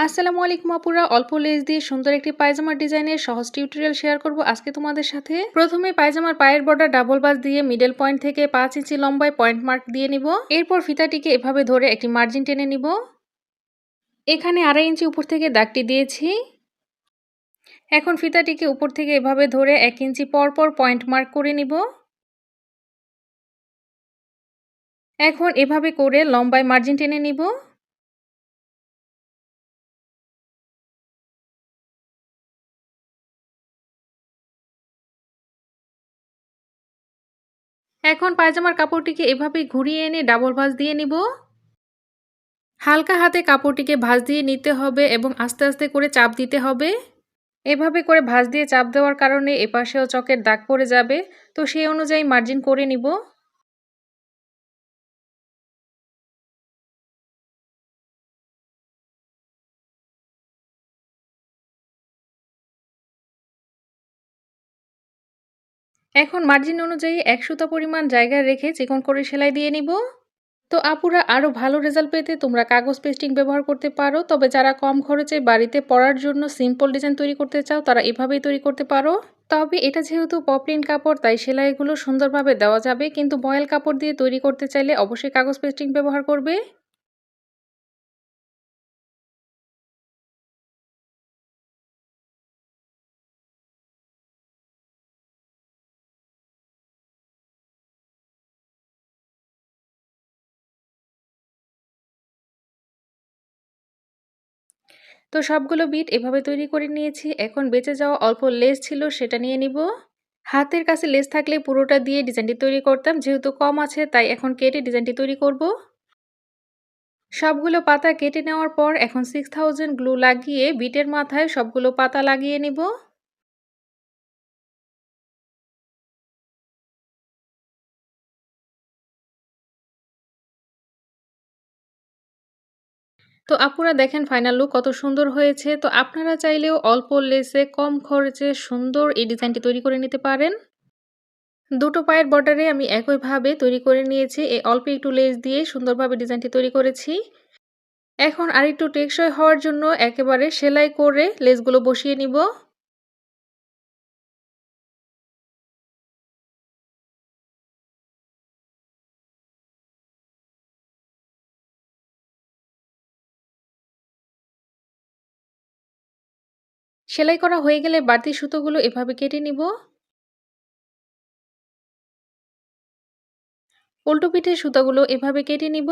আসসালামু আলাইকুম আপুরা, অল্প লেস দিয়ে সুন্দর একটি পায়জামার ডিজাইনের সহজ টিউটোরিয়াল শেয়ার করব আজকে তোমাদের সাথে। প্রথমে পায়জামার পায়ের বর্ডার ডাবল বাস দিয়ে মিডল পয়েন্ট থেকে 5 ইঞ্চি লম্বায় পয়েন্ট মার্ক দিয়ে নিব। এরপর ফিতাটিকে এভাবে ধরে একটি মার্জিন টেনে নিব। এখানে 2.5 ইঞ্চি উপর থেকে দাগটি দিয়েছি। এখন ফিতাটিকে উপর থেকে এভাবে ধরে 1 ইঞ্চি পর পর পয়েন্ট মার্ক করে নিব। এখন এভাবে করে লম্বায় মার্জিন টেনে নিব। এখন পায়জামার কাপড়টিকে এভাবে ঘুরিয়ে এনে ডাবল ভাঁজ দিয়ে নিব। হালকা হাতে কাপড়টিকে ভাঁজ দিয়ে নিতে হবে এবং আস্তে আস্তে করে চাপ দিতে হবে। এভাবে করে ভাঁজ দিয়ে চাপ দেওয়ার কারণে এপাশেও চকের দাগ পড়ে যাবে, তো সেই অনুযায়ী মার্জিন করে নিব। এখন মার্জিন অনুযায়ী 1 সুতা পরিমাণ জায়গা রেখে চিকন করে সেলাই দিয়ে নিব। তো আপুরা, আরও ভালো রেজাল্ট পেতে তোমরা কাগজ পেস্টিং ব্যবহার করতে পারো, তবে যারা কম খরচে বাড়িতে পরার জন্য সিম্পল ডিজাইন তৈরি করতে চাও তারা এভাবেই তৈরি করতে পারো। তবে এটা যেহেতু পপলিন কাপড় তাই সেলাইগুলো সুন্দরভাবে দেওয়া যাবে, কিন্তু বয়েল কাপড় দিয়ে তৈরি করতে চাইলে অবশ্যই কাগজ পেস্টিং ব্যবহার করবে। তো সবগুলো বিট এভাবে তৈরি করে নিয়েছি। এখন বেঁচে যাওয়া অল্প লেস ছিল সেটা নিয়ে নিব। হাতের কাছে লেস থাকলে পুরোটা দিয়ে ডিজাইনটি তৈরি করতাম, যেহেতু কম আছে তাই এখন কেটে ডিজাইনটি তৈরি করব। সবগুলো পাতা কেটে নেওয়ার পর এখন 6000 গ্লু লাগিয়ে বিটের মাথায় সবগুলো পাতা লাগিয়ে নিব। তো আপুরা দেখেন ফাইনাল লুক কত সুন্দর হয়েছে। তো আপনারা চাইলেও অল্প লেসে কম খরচে সুন্দর এই ডিজাইনটি তৈরি করে নিতে পারেন। দুটো পায়ের বর্ডারে আমি একইভাবে তৈরি করে নিয়েছি। এই অল্প একটু লেস দিয়ে সুন্দরভাবে ডিজাইনটি তৈরি করেছি। এখন আরেকটু টেকসই হওয়ার জন্য একেবারে সেলাই করে লেসগুলো বসিয়ে নিব। সেলাই করা হয়ে গেলে বাড়তি সুতোগুলো এভাবে কেটে নিব। উল্টো পিঠের সুতাগুলো এভাবে কেটে নিব।